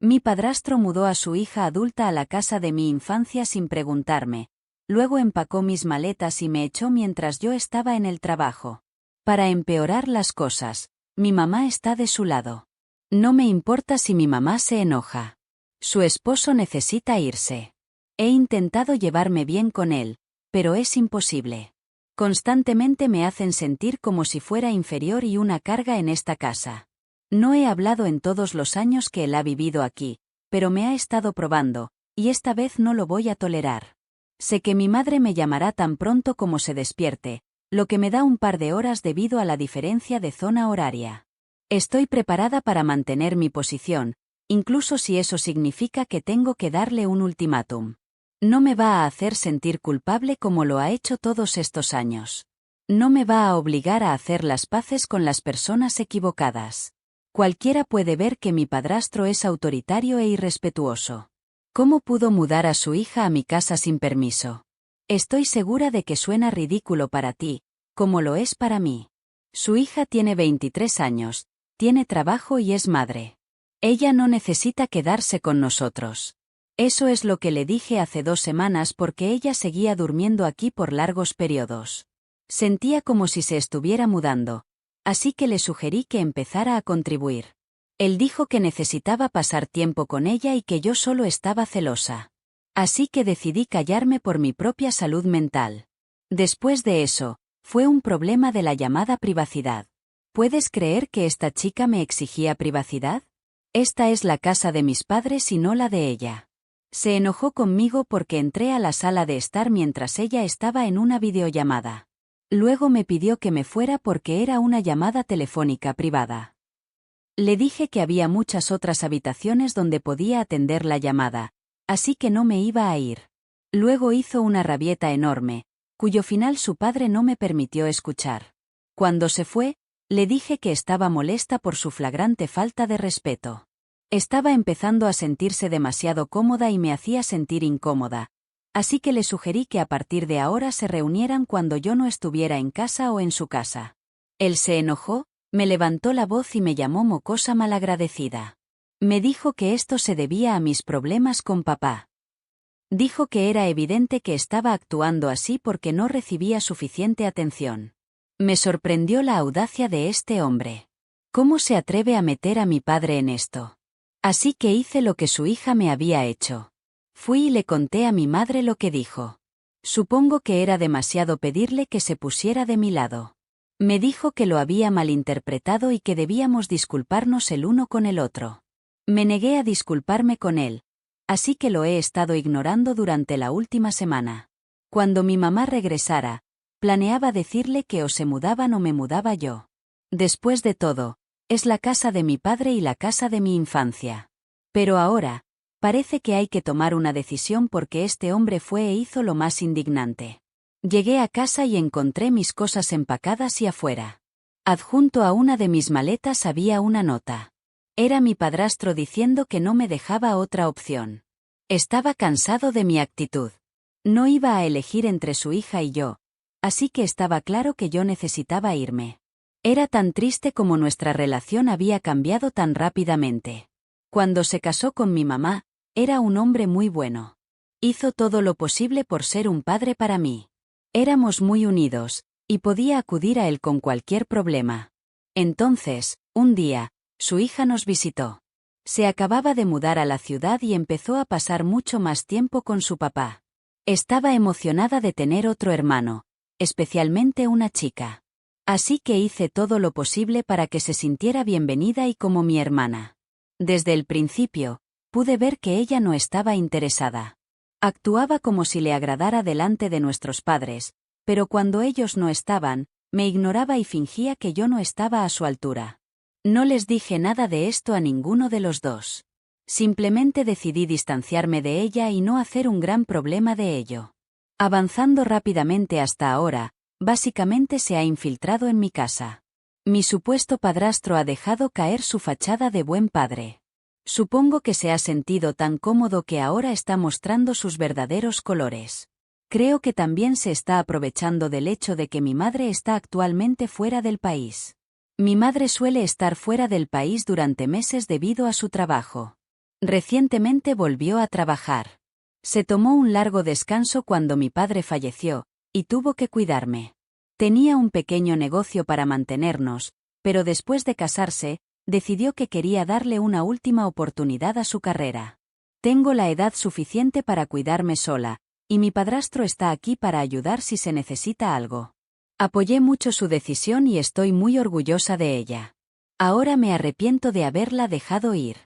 Mi padrastro mudó a su hija adulta a la casa de mi infancia sin preguntarme. Luego empacó mis maletas y me echó mientras yo estaba en el trabajo. Para empeorar las cosas, mi mamá está de su lado. No me importa si mi mamá se enoja. Su esposo necesita irse. He intentado llevarme bien con él, pero es imposible. Constantemente me hacen sentir como si fuera inferior y una carga en esta casa. No he hablado en todos los años que él ha vivido aquí, pero me ha estado probando, y esta vez no lo voy a tolerar. Sé que mi madre me llamará tan pronto como se despierte, lo que me da un par de horas debido a la diferencia de zona horaria. Estoy preparada para mantener mi posición, incluso si eso significa que tengo que darle un ultimátum. No me va a hacer sentir culpable como lo ha hecho todos estos años. No me va a obligar a hacer las paces con las personas equivocadas. Cualquiera puede ver que mi padrastro es autoritario e irrespetuoso. ¿Cómo pudo mudar a su hija a mi casa sin permiso? Estoy segura de que suena ridículo para ti, como lo es para mí. Su hija tiene 23 años, tiene trabajo y es madre. Ella no necesita quedarse con nosotros. Eso es lo que le dije hace 2 semanas porque ella seguía durmiendo aquí por largos periodos. Sentía como si se estuviera mudando, así que le sugerí que empezara a contribuir. Él dijo que necesitaba pasar tiempo con ella y que yo solo estaba celosa. Así que decidí callarme por mi propia salud mental. Después de eso, fue un problema de la llamada privacidad. ¿Puedes creer que esta chica me exigía privacidad? Esta es la casa de mis padres y no la de ella. Se enojó conmigo porque entré a la sala de estar mientras ella estaba en una videollamada. Luego me pidió que me fuera porque era una llamada telefónica privada. Le dije que había muchas otras habitaciones donde podía atender la llamada, así que no me iba a ir. Luego hizo una rabieta enorme, cuyo final su padre no me permitió escuchar. Cuando se fue, le dije que estaba molesta por su flagrante falta de respeto. Estaba empezando a sentirse demasiado cómoda y me hacía sentir incómoda, así que le sugerí que a partir de ahora se reunieran cuando yo no estuviera en casa o en su casa. Él se enojó, me levantó la voz y me llamó mocosa malagradecida. Me dijo que esto se debía a mis problemas con papá. Dijo que era evidente que estaba actuando así porque no recibía suficiente atención. Me sorprendió la audacia de este hombre. ¿Cómo se atreve a meter a mi padre en esto? Así que hice lo que su hija me había hecho. Fui y le conté a mi madre lo que dijo. Supongo que era demasiado pedirle que se pusiera de mi lado. Me dijo que lo había malinterpretado y que debíamos disculparnos el uno con el otro. Me negué a disculparme con él, así que lo he estado ignorando durante la última semana. Cuando mi mamá regresara, planeaba decirle que o se mudaban o me mudaba yo. Después de todo, es la casa de mi padre y la casa de mi infancia. Pero ahora, parece que hay que tomar una decisión porque este hombre fue e hizo lo más indignante. Llegué a casa y encontré mis cosas empacadas y afuera. Adjunto a una de mis maletas había una nota. Era mi padrastro diciendo que no me dejaba otra opción. Estaba cansado de mi actitud. No iba a elegir entre su hija y yo, así que estaba claro que yo necesitaba irme. Era tan triste como nuestra relación había cambiado tan rápidamente. Cuando se casó con mi mamá, era un hombre muy bueno. Hizo todo lo posible por ser un padre para mí. Éramos muy unidos, y podía acudir a él con cualquier problema. Entonces, un día, su hija nos visitó. Se acababa de mudar a la ciudad y empezó a pasar mucho más tiempo con su papá. Estaba emocionada de tener otro hermano, especialmente una chica. Así que hice todo lo posible para que se sintiera bienvenida y como mi hermana. Desde el principio, pude ver que ella no estaba interesada. Actuaba como si le agradara delante de nuestros padres, pero cuando ellos no estaban, me ignoraba y fingía que yo no estaba a su altura. No les dije nada de esto a ninguno de los dos. Simplemente decidí distanciarme de ella y no hacer un gran problema de ello. Avanzando rápidamente hasta ahora, básicamente se ha infiltrado en mi casa. Mi supuesto padrastro ha dejado caer su fachada de buen padre. Supongo que se ha sentido tan cómodo que ahora está mostrando sus verdaderos colores. Creo que también se está aprovechando del hecho de que mi madre está actualmente fuera del país. Mi madre suele estar fuera del país durante meses debido a su trabajo. Recientemente volvió a trabajar. Se tomó un largo descanso cuando mi padre falleció, y tuvo que cuidarme. Tenía un pequeño negocio para mantenernos, pero después de casarse, decidió que quería darle una última oportunidad a su carrera. Tengo la edad suficiente para cuidarme sola, y mi padrastro está aquí para ayudar si se necesita algo. Apoyé mucho su decisión y estoy muy orgullosa de ella. Ahora me arrepiento de haberla dejado ir.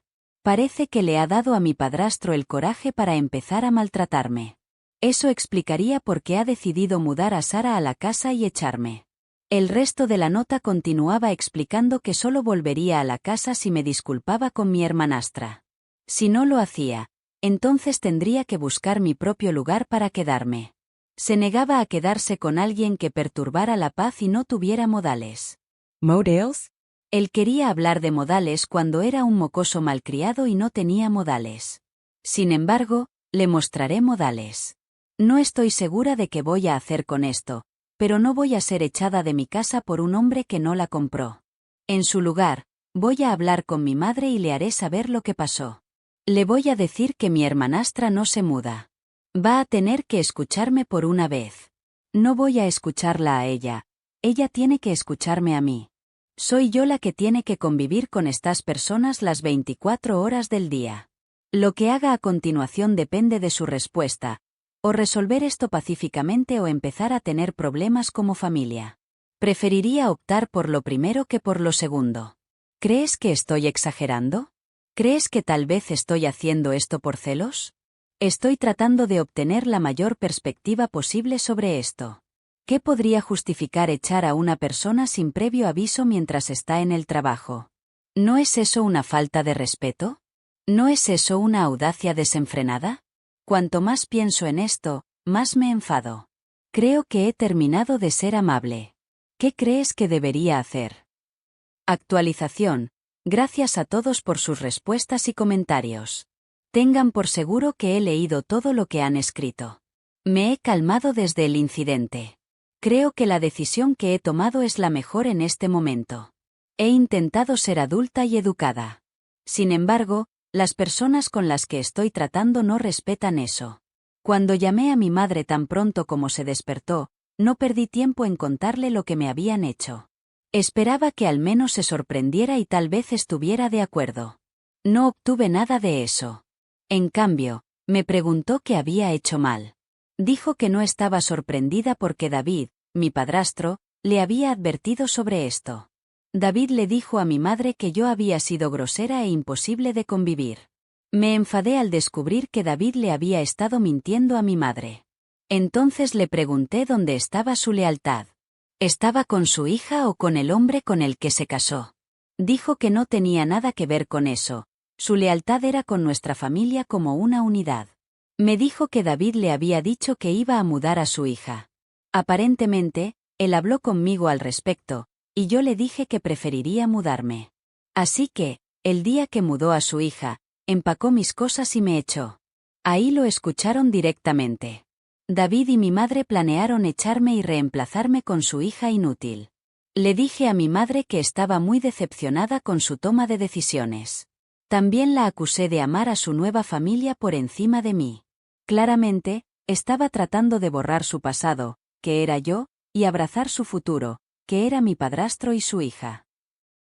Parece que le ha dado a mi padrastro el coraje para empezar a maltratarme. Eso explicaría por qué ha decidido mudar a Sara a la casa y echarme. El resto de la nota continuaba explicando que solo volvería a la casa si me disculpaba con mi hermanastra. Si no lo hacía, entonces tendría que buscar mi propio lugar para quedarme. Se negaba a quedarse con alguien que perturbara la paz y no tuviera modales. ¿Modales? Él quería hablar de modales cuando era un mocoso malcriado y no tenía modales. Sin embargo, le mostraré modales. No estoy segura de qué voy a hacer con esto, pero no voy a ser echada de mi casa por un hombre que no la compró. En su lugar, voy a hablar con mi madre y le haré saber lo que pasó. Le voy a decir que mi hermanastra no se muda. Va a tener que escucharme por una vez. No voy a escucharla a ella. Ella tiene que escucharme a mí. Soy yo la que tiene que convivir con estas personas las 24 horas del día. Lo que haga a continuación depende de su respuesta. O resolver esto pacíficamente o empezar a tener problemas como familia. Preferiría optar por lo primero que por lo segundo. ¿Crees que estoy exagerando? ¿Crees que tal vez estoy haciendo esto por celos? Estoy tratando de obtener la mayor perspectiva posible sobre esto. ¿Qué podría justificar echar a una persona sin previo aviso mientras está en el trabajo? ¿No es eso una falta de respeto? ¿No es eso una audacia desenfrenada? Cuanto más pienso en esto, más me enfado. Creo que he terminado de ser amable. ¿Qué crees que debería hacer? Actualización. Gracias a todos por sus respuestas y comentarios. Tengan por seguro que he leído todo lo que han escrito. Me he calmado desde el incidente. Creo que la decisión que he tomado es la mejor en este momento. He intentado ser adulta y educada. Sin embargo, las personas con las que estoy tratando no respetan eso. Cuando llamé a mi madre tan pronto como se despertó, no perdí tiempo en contarle lo que me habían hecho. Esperaba que al menos se sorprendiera y tal vez estuviera de acuerdo. No obtuve nada de eso. En cambio, me preguntó qué había hecho mal. Dijo que no estaba sorprendida porque David, mi padrastro, le había advertido sobre esto. David le dijo a mi madre que yo había sido grosera e imposible de convivir. Me enfadé al descubrir que David le había estado mintiendo a mi madre. Entonces le pregunté dónde estaba su lealtad. ¿Estaba con su hija o con el hombre con el que se casó? Dijo que no tenía nada que ver con eso. Su lealtad era con nuestra familia como una unidad. Me dijo que David le había dicho que iba a mudar a su hija. Aparentemente, él habló conmigo al respecto, y yo le dije que preferiría mudarme. Así que, el día que mudó a su hija, empacó mis cosas y me echó. Ahí lo escucharon directamente. David y mi madre planearon echarme y reemplazarme con su hija inútil. Le dije a mi madre que estaba muy decepcionada con su toma de decisiones. También la acusé de amar a su nueva familia por encima de mí. Claramente, estaba tratando de borrar su pasado, que era yo, y abrazar su futuro, que era mi padrastro y su hija.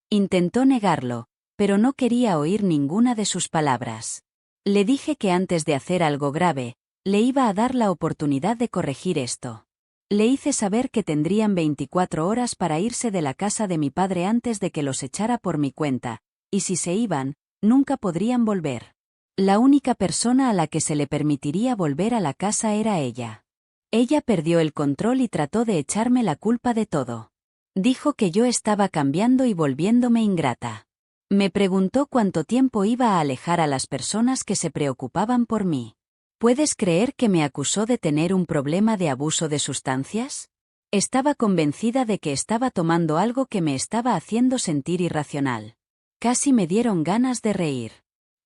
Intentó negarlo, pero no quería oír ninguna de sus palabras. Le dije que antes de hacer algo grave, le iba a dar la oportunidad de corregir esto. Le hice saber que tendrían 24 horas para irse de la casa de mi padre antes de que los echara por mi cuenta, y si se iban, nunca podrían volver. La única persona a la que se le permitiría volver a la casa era ella. Ella perdió el control y trató de echarme la culpa de todo. Dijo que yo estaba cambiando y volviéndome ingrata. Me preguntó cuánto tiempo iba a alejar a las personas que se preocupaban por mí. ¿Puedes creer que me acusó de tener un problema de abuso de sustancias? Estaba convencida de que estaba tomando algo que me estaba haciendo sentir irracional. Casi me dieron ganas de reír.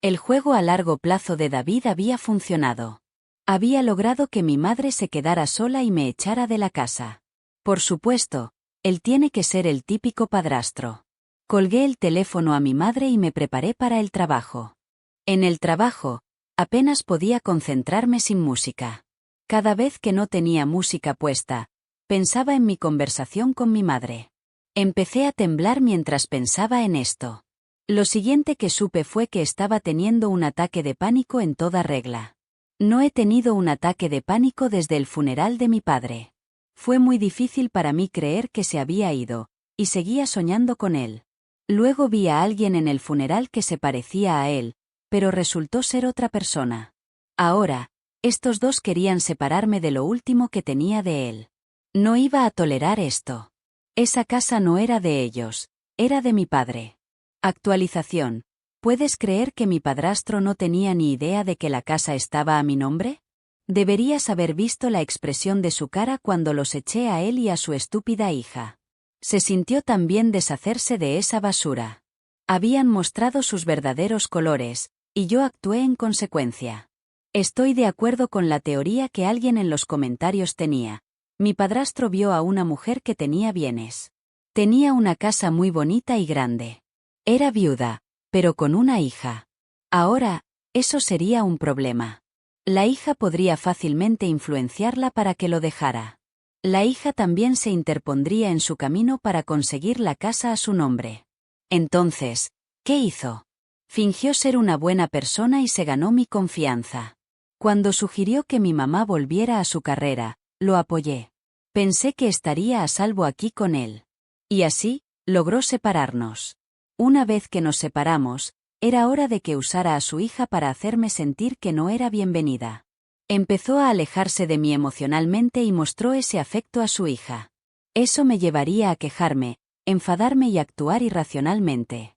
El juego a largo plazo de David había funcionado. Había logrado que mi madre se quedara sola y me echara de la casa. Por supuesto, él tiene que ser el típico padrastro. Colgué el teléfono a mi madre y me preparé para el trabajo. En el trabajo, apenas podía concentrarme sin música. Cada vez que no tenía música puesta, pensaba en mi conversación con mi madre. Empecé a temblar mientras pensaba en esto. Lo siguiente que supe fue que estaba teniendo un ataque de pánico en toda regla. No he tenido un ataque de pánico desde el funeral de mi padre. Fue muy difícil para mí creer que se había ido, y seguía soñando con él. Luego vi a alguien en el funeral que se parecía a él, pero resultó ser otra persona. Ahora, estos dos querían separarme de lo último que tenía de él. No iba a tolerar esto. Esa casa no era de ellos, era de mi padre. Actualización. ¿Puedes creer que mi padrastro no tenía ni idea de que la casa estaba a mi nombre? Deberías haber visto la expresión de su cara cuando los eché a él y a su estúpida hija. Se sintió tan bien deshacerse de esa basura. Habían mostrado sus verdaderos colores, y yo actué en consecuencia. Estoy de acuerdo con la teoría que alguien en los comentarios tenía. Mi padrastro vio a una mujer que tenía bienes. Tenía una casa muy bonita y grande. Era viuda, pero con una hija. Ahora, eso sería un problema. La hija podría fácilmente influenciarla para que lo dejara. La hija también se interpondría en su camino para conseguir la casa a su nombre. Entonces, ¿qué hizo? Fingió ser una buena persona y se ganó mi confianza. Cuando sugirió que mi mamá volviera a su carrera, lo apoyé. Pensé que estaría a salvo aquí con él. Y así, logró separarnos. Una vez que nos separamos, era hora de que usara a su hija para hacerme sentir que no era bienvenida. Empezó a alejarse de mí emocionalmente y mostró ese afecto a su hija. Eso me llevaría a quejarme, enfadarme y actuar irracionalmente.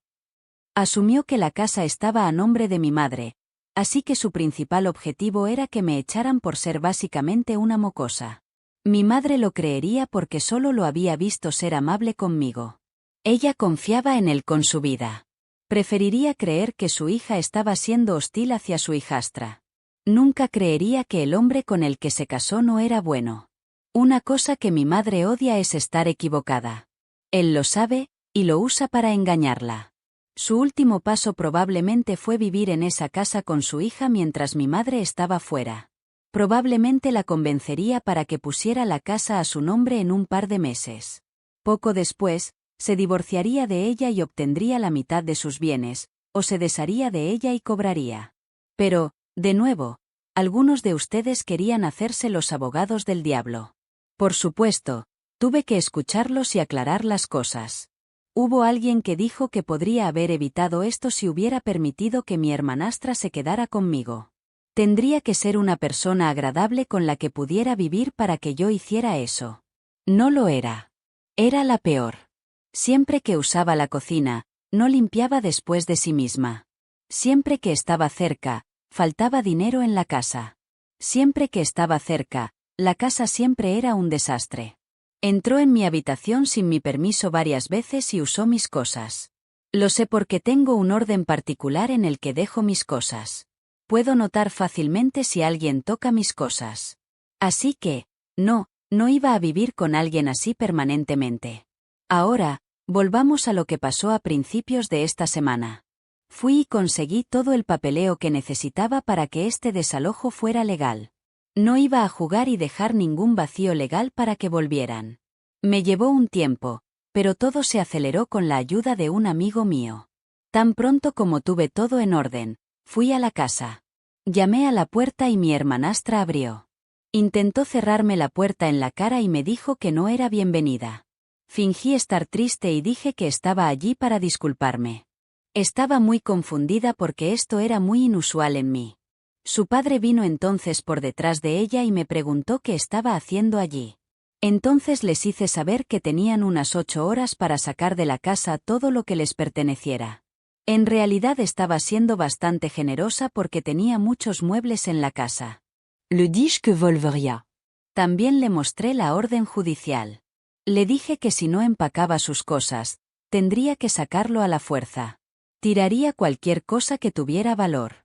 Asumió que la casa estaba a nombre de mi madre, así que su principal objetivo era que me echaran por ser básicamente una mocosa. Mi madre lo creería porque solo lo había visto ser amable conmigo. Ella confiaba en él con su vida. Preferiría creer que su hija estaba siendo hostil hacia su hijastra. Nunca creería que el hombre con el que se casó no era bueno. Una cosa que mi madre odia es estar equivocada. Él lo sabe, y lo usa para engañarla. Su último paso probablemente fue vivir en esa casa con su hija mientras mi madre estaba fuera. Probablemente la convencería para que pusiera la casa a su nombre en un par de meses. Poco después, se divorciaría de ella y obtendría la mitad de sus bienes, o se desharía de ella y cobraría. Pero, de nuevo, algunos de ustedes querían hacerse los abogados del diablo. Por supuesto, tuve que escucharlos y aclarar las cosas. Hubo alguien que dijo que podría haber evitado esto si hubiera permitido que mi hermanastra se quedara conmigo. Tendría que ser una persona agradable con la que pudiera vivir para que yo hiciera eso. No lo era. Era la peor. Siempre que usaba la cocina, no limpiaba después de sí misma. Siempre que estaba cerca, faltaba dinero en la casa. Siempre que estaba cerca, la casa siempre era un desastre. Entró en mi habitación sin mi permiso varias veces y usó mis cosas. Lo sé porque tengo un orden particular en el que dejo mis cosas. Puedo notar fácilmente si alguien toca mis cosas. Así que, no iba a vivir con alguien así permanentemente. Ahora, volvamos a lo que pasó a principios de esta semana. Fui y conseguí todo el papeleo que necesitaba para que este desalojo fuera legal. No iba a jugar y dejar ningún vacío legal para que volvieran. Me llevó un tiempo, pero todo se aceleró con la ayuda de un amigo mío. Tan pronto como tuve todo en orden, fui a la casa. Llamé a la puerta y mi hermanastra abrió. Intentó cerrarme la puerta en la cara y me dijo que no era bienvenida. Fingí estar triste y dije que estaba allí para disculparme. Estaba muy confundida porque esto era muy inusual en mí. Su padre vino entonces por detrás de ella y me preguntó qué estaba haciendo allí. Entonces les hice saber que tenían unas 8 horas para sacar de la casa todo lo que les perteneciera. En realidad estaba siendo bastante generosa porque tenía muchos muebles en la casa. Le dije que volvería. También le mostré la orden judicial. Le dije que si no empacaba sus cosas, tendría que sacarlo a la fuerza. Tiraría cualquier cosa que tuviera valor.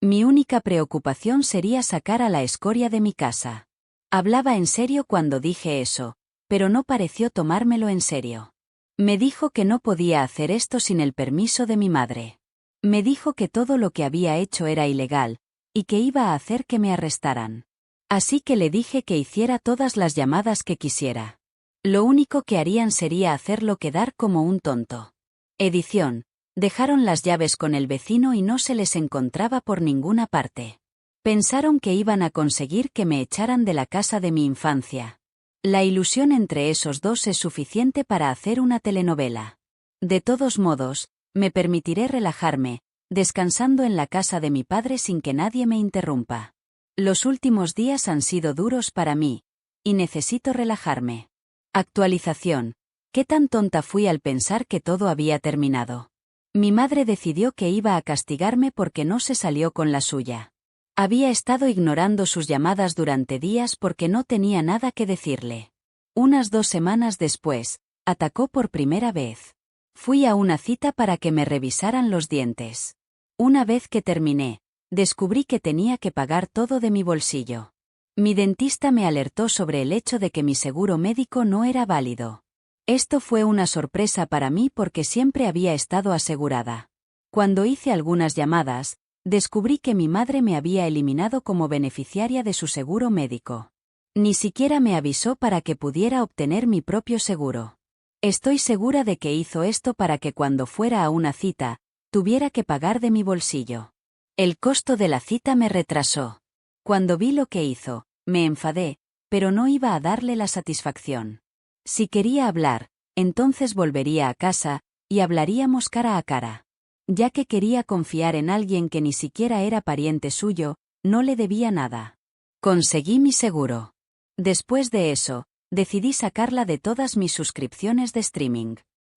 Mi única preocupación sería sacar a la escoria de mi casa. Hablaba en serio cuando dije eso, pero no pareció tomármelo en serio. Me dijo que no podía hacer esto sin el permiso de mi madre. Me dijo que todo lo que había hecho era ilegal, y que iba a hacer que me arrestaran. Así que le dije que hiciera todas las llamadas que quisiera. Lo único que harían sería hacerlo quedar como un tonto. Edición. Dejaron las llaves con el vecino y no se les encontraba por ninguna parte. Pensaron que iban a conseguir que me echaran de la casa de mi infancia. La ilusión entre esos dos es suficiente para hacer una telenovela. De todos modos, me permitiré relajarme, descansando en la casa de mi padre sin que nadie me interrumpa. Los últimos días han sido duros para mí, y necesito relajarme. Actualización. ¿Qué tan tonta fui al pensar que todo había terminado? Mi madre decidió que iba a castigarme porque no se salió con la suya. Había estado ignorando sus llamadas durante días porque no tenía nada que decirle. Unas 2 semanas después, atacó por primera vez. Fui a una cita para que me revisaran los dientes. Una vez que terminé, descubrí que tenía que pagar todo de mi bolsillo. Mi dentista me alertó sobre el hecho de que mi seguro médico no era válido. Esto fue una sorpresa para mí porque siempre había estado asegurada. Cuando hice algunas llamadas, descubrí que mi madre me había eliminado como beneficiaria de su seguro médico. Ni siquiera me avisó para que pudiera obtener mi propio seguro. Estoy segura de que hizo esto para que cuando fuera a una cita, tuviera que pagar de mi bolsillo. El costo de la cita me retrasó. Cuando vi lo que hizo, me enfadé, pero no iba a darle la satisfacción. Si quería hablar, entonces volvería a casa, y hablaríamos cara a cara. Ya que quería confiar en alguien que ni siquiera era pariente suyo, no le debía nada. Conseguí mi seguro. Después de eso, decidí sacarla de todas mis suscripciones de streaming.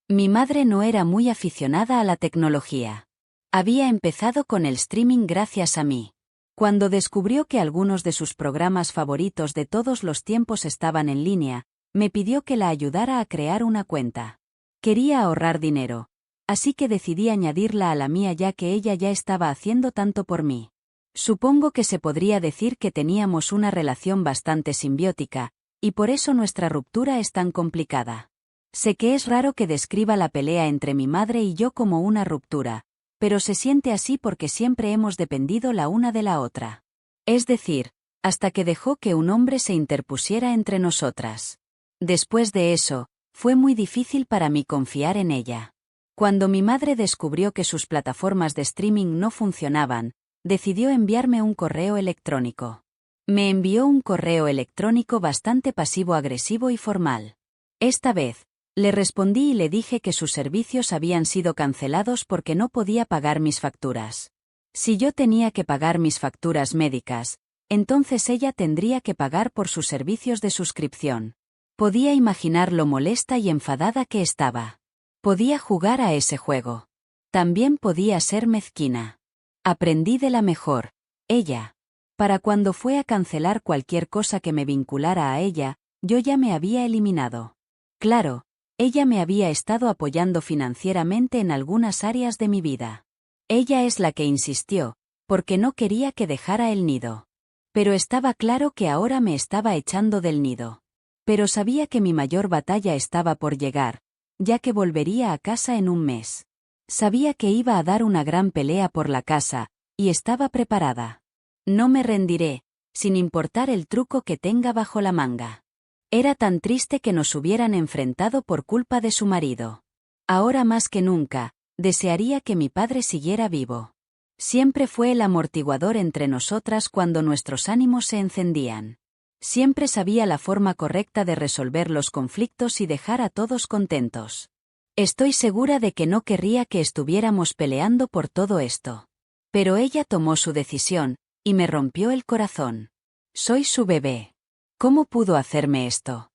Mi madre no era muy aficionada a la tecnología. Había empezado con el streaming gracias a mí. Cuando descubrió que algunos de sus programas favoritos de todos los tiempos estaban en línea, me pidió que la ayudara a crear una cuenta. Quería ahorrar dinero, así que decidí añadirla a la mía ya que ella ya estaba haciendo tanto por mí. Supongo que se podría decir que teníamos una relación bastante simbiótica, y por eso nuestra ruptura es tan complicada. Sé que es raro que describa la pelea entre mi madre y yo como una ruptura, pero se siente así porque siempre hemos dependido la una de la otra. Es decir, hasta que dejó que un hombre se interpusiera entre nosotras. Después de eso, fue muy difícil para mí confiar en ella. Cuando mi madre descubrió que sus plataformas de streaming no funcionaban, decidió enviarme un correo electrónico. Me envió un correo electrónico bastante pasivo-agresivo y formal. Esta vez, le respondí y le dije que sus servicios habían sido cancelados porque no podía pagar mis facturas. Si yo tenía que pagar mis facturas médicas, entonces ella tendría que pagar por sus servicios de suscripción. Podía imaginar lo molesta y enfadada que estaba. Podía jugar a ese juego. También podía ser mezquina. Aprendí de la mejor, ella. Para cuando fue a cancelar cualquier cosa que me vinculara a ella, yo ya me había eliminado. Claro, ella me había estado apoyando financieramente en algunas áreas de mi vida. Ella es la que insistió, porque no quería que dejara el nido. Pero estaba claro que ahora me estaba echando del nido. Pero sabía que mi mayor batalla estaba por llegar, ya que volvería a casa en un mes. Sabía que iba a dar una gran pelea por la casa, y estaba preparada. No me rendiré, sin importar el truco que tenga bajo la manga. Era tan triste que nos hubieran enfrentado por culpa de su marido. Ahora más que nunca, desearía que mi padre siguiera vivo. Siempre fue el amortiguador entre nosotras cuando nuestros ánimos se encendían. Siempre sabía la forma correcta de resolver los conflictos y dejar a todos contentos. Estoy segura de que no querría que estuviéramos peleando por todo esto. Pero ella tomó su decisión, y me rompió el corazón. Soy su bebé. ¿Cómo pudo hacerme esto?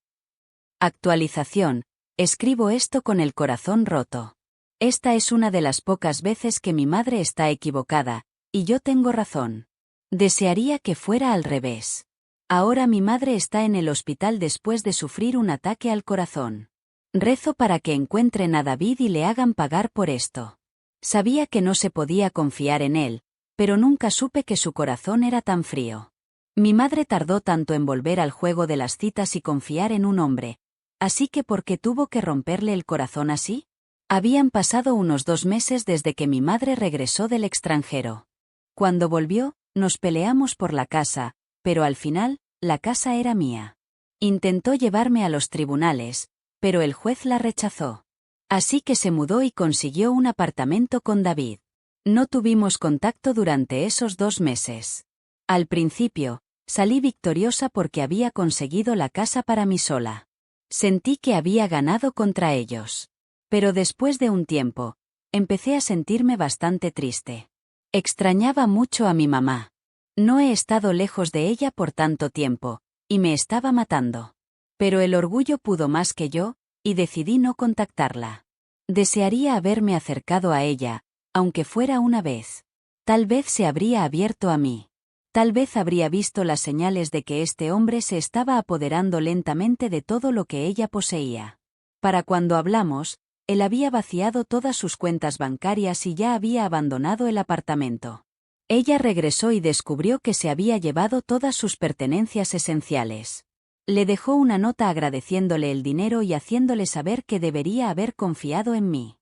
Actualización. Escribo esto con el corazón roto. Esta es una de las pocas veces que mi madre está equivocada, y yo tengo razón. Desearía que fuera al revés. Ahora mi madre está en el hospital después de sufrir un ataque al corazón. Rezo para que encuentren a David y le hagan pagar por esto. Sabía que no se podía confiar en él, pero nunca supe que su corazón era tan frío. Mi madre tardó tanto en volver al juego de las citas y confiar en un hombre. Así que ¿por qué tuvo que romperle el corazón así? Habían pasado unos 2 meses desde que mi madre regresó del extranjero. Cuando volvió, nos peleamos por la casa, pero al final, la casa era mía. Intentó llevarme a los tribunales, pero el juez la rechazó. Así que se mudó y consiguió un apartamento con David. No tuvimos contacto durante esos 2 meses. Al principio, salí victoriosa porque había conseguido la casa para mí sola. Sentí que había ganado contra ellos. Pero después de un tiempo, empecé a sentirme bastante triste. Extrañaba mucho a mi mamá. No he estado lejos de ella por tanto tiempo, y me estaba matando. Pero el orgullo pudo más que yo, y decidí no contactarla. Desearía haberme acercado a ella, aunque fuera una vez. Tal vez se habría abierto a mí. Tal vez habría visto las señales de que este hombre se estaba apoderando lentamente de todo lo que ella poseía. Para cuando hablamos, él había vaciado todas sus cuentas bancarias y ya había abandonado el apartamento. Ella regresó y descubrió que se había llevado todas sus pertenencias esenciales. Le dejó una nota agradeciéndole el dinero y haciéndole saber que debería haber confiado en mí.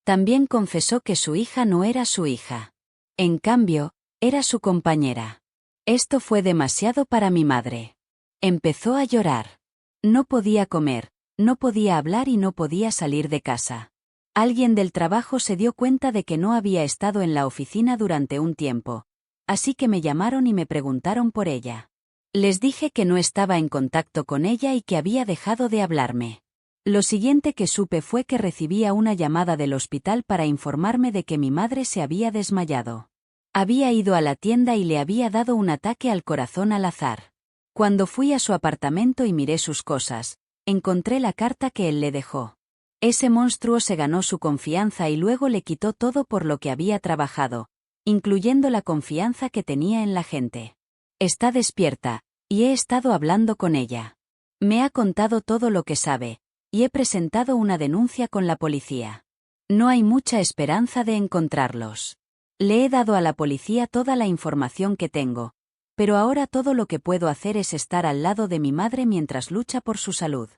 También confesó que su hija no era su hija. En cambio, era su compañera. Esto fue demasiado para mi madre. Empezó a llorar. No podía comer, no podía hablar y no podía salir de casa. Alguien del trabajo se dio cuenta de que no había estado en la oficina durante un tiempo. Así que me llamaron y me preguntaron por ella. Les dije que no estaba en contacto con ella y que había dejado de hablarme. Lo siguiente que supe fue que recibía una llamada del hospital para informarme de que mi madre se había desmayado. Había ido a la tienda y le había dado un ataque al corazón al azar. Cuando fui a su apartamento y miré sus cosas, encontré la carta que él le dejó. Ese monstruo se ganó su confianza y luego le quitó todo por lo que había trabajado, incluyendo la confianza que tenía en la gente. Está despierta, y he estado hablando con ella. Me ha contado todo lo que sabe, y he presentado una denuncia con la policía. No hay mucha esperanza de encontrarlos. Le he dado a la policía toda la información que tengo, pero ahora todo lo que puedo hacer es estar al lado de mi madre mientras lucha por su salud.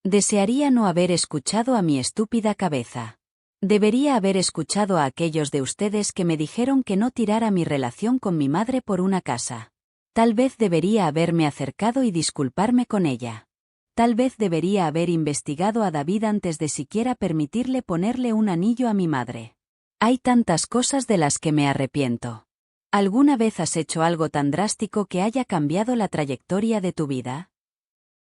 Desearía no haber escuchado a mi estúpida cabeza. Debería haber escuchado a aquellos de ustedes que me dijeron que no tirara mi relación con mi madre por una casa. Tal vez debería haberme acercado y disculparme con ella. Tal vez debería haber investigado a David antes de siquiera permitirle ponerle un anillo a mi madre. Hay tantas cosas de las que me arrepiento. ¿Alguna vez has hecho algo tan drástico que haya cambiado la trayectoria de tu vida?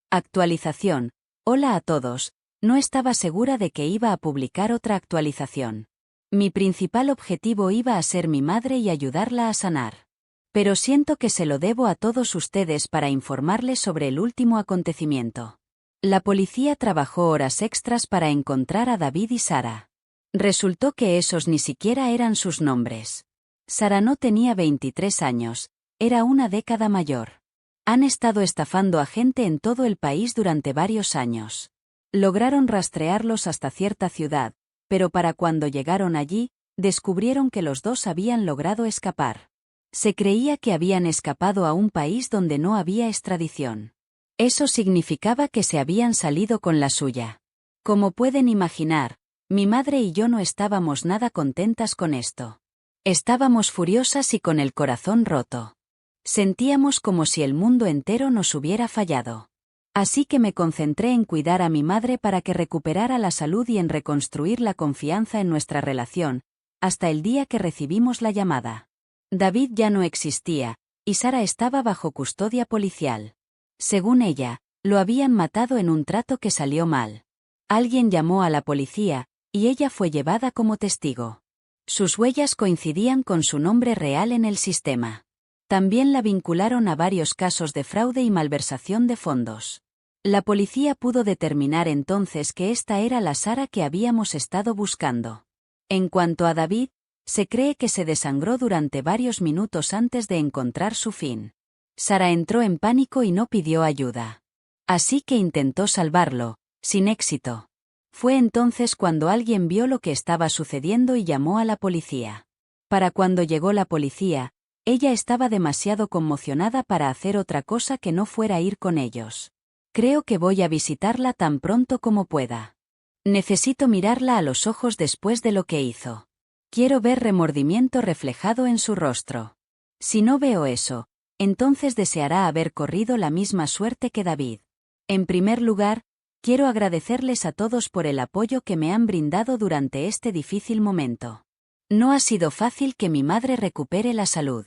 Actualización. Hola a todos, no estaba segura de que iba a publicar otra actualización. Mi principal objetivo iba a ser mi madre y ayudarla a sanar. Pero siento que se lo debo a todos ustedes para informarles sobre el último acontecimiento. La policía trabajó horas extras para encontrar a David y Sara. Resultó que esos ni siquiera eran sus nombres. Sara no tenía 23 años, era una década mayor. Han estado estafando a gente en todo el país durante varios años. Lograron rastrearlos hasta cierta ciudad, pero para cuando llegaron allí, descubrieron que los dos habían logrado escapar. Se creía que habían escapado a un país donde no había extradición. Eso significaba que se habían salido con la suya. Como pueden imaginar, mi madre y yo no estábamos nada contentas con esto. Estábamos furiosas y con el corazón roto. Sentíamos como si el mundo entero nos hubiera fallado. Así que me concentré en cuidar a mi madre para que recuperara la salud y en reconstruir la confianza en nuestra relación, hasta el día que recibimos la llamada. David ya no existía, y Sara estaba bajo custodia policial. Según ella, lo habían matado en un trato que salió mal. Alguien llamó a la policía, y ella fue llevada como testigo. Sus huellas coincidían con su nombre real en el sistema. También la vincularon a varios casos de fraude y malversación de fondos. La policía pudo determinar entonces que esta era la Sara que habíamos estado buscando. En cuanto a David, se cree que se desangró durante varios minutos antes de encontrar su fin. Sara entró en pánico y no pidió ayuda. Así que intentó salvarlo, sin éxito. Fue entonces cuando alguien vio lo que estaba sucediendo y llamó a la policía. Para cuando llegó la policía, ella estaba demasiado conmocionada para hacer otra cosa que no fuera ir con ellos. Creo que voy a visitarla tan pronto como pueda. Necesito mirarla a los ojos después de lo que hizo. Quiero ver remordimiento reflejado en su rostro. Si no veo eso, entonces deseará haber corrido la misma suerte que David. En primer lugar, quiero agradecerles a todos por el apoyo que me han brindado durante este difícil momento. No ha sido fácil que mi madre recupere la salud.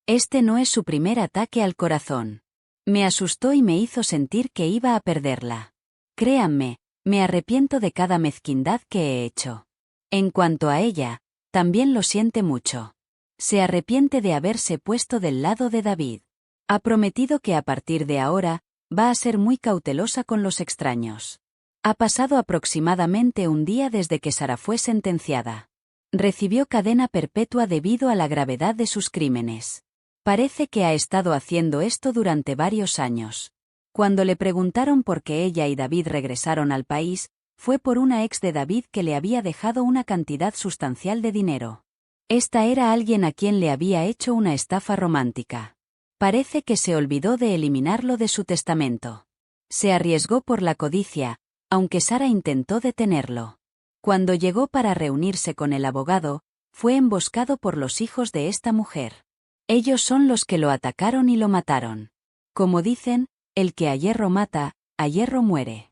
Este no es su primer ataque al corazón. Me asustó y me hizo sentir que iba a perderla. Créanme, me arrepiento de cada mezquindad que he hecho. En cuanto a ella, también lo siente mucho. Se arrepiente de haberse puesto del lado de David. Ha prometido que a partir de ahora, va a ser muy cautelosa con los extraños. Ha pasado aproximadamente un día desde que Sara fue sentenciada. Recibió cadena perpetua debido a la gravedad de sus crímenes. Parece que ha estado haciendo esto durante varios años. Cuando le preguntaron por qué ella y David regresaron al país, fue por una ex de David que le había dejado una cantidad sustancial de dinero. Esta era alguien a quien le había hecho una estafa romántica. Parece que se olvidó de eliminarlo de su testamento. Se arriesgó por la codicia, aunque Sara intentó detenerlo. Cuando llegó para reunirse con el abogado, fue emboscado por los hijos de esta mujer. Ellos son los que lo atacaron y lo mataron. Como dicen, el que a hierro mata, a hierro muere.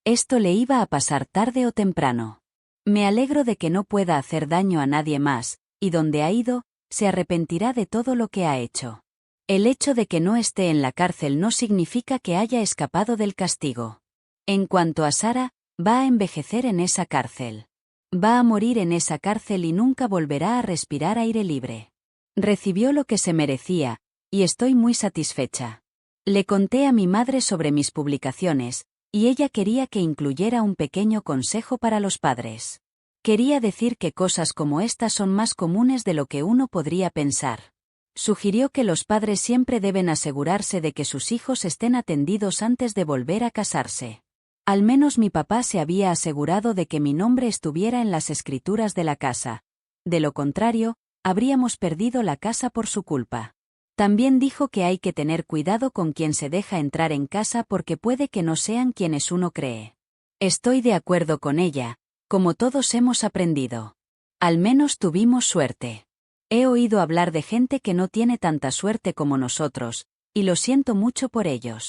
Esto le iba a pasar tarde o temprano. Me alegro de que no pueda hacer daño a nadie más, y donde ha ido, se arrepentirá de todo lo que ha hecho. El hecho de que no esté en la cárcel no significa que haya escapado del castigo. En cuanto a Sara, va a envejecer en esa cárcel. Va a morir en esa cárcel y nunca volverá a respirar aire libre. Recibió lo que se merecía, y estoy muy satisfecha. Le conté a mi madre sobre mis publicaciones, y ella quería que incluyera un pequeño consejo para los padres. Quería decir que cosas como estas son más comunes de lo que uno podría pensar. Sugirió que los padres siempre deben asegurarse de que sus hijos estén atendidos antes de volver a casarse. Al menos mi papá se había asegurado de que mi nombre estuviera en las escrituras de la casa. De lo contrario, habríamos perdido la casa por su culpa. También dijo que hay que tener cuidado con quien se deja entrar en casa porque puede que no sean quienes uno cree. Estoy de acuerdo con ella, como todos hemos aprendido. Al menos tuvimos suerte. He oído hablar de gente que no tiene tanta suerte como nosotros, y lo siento mucho por ellos.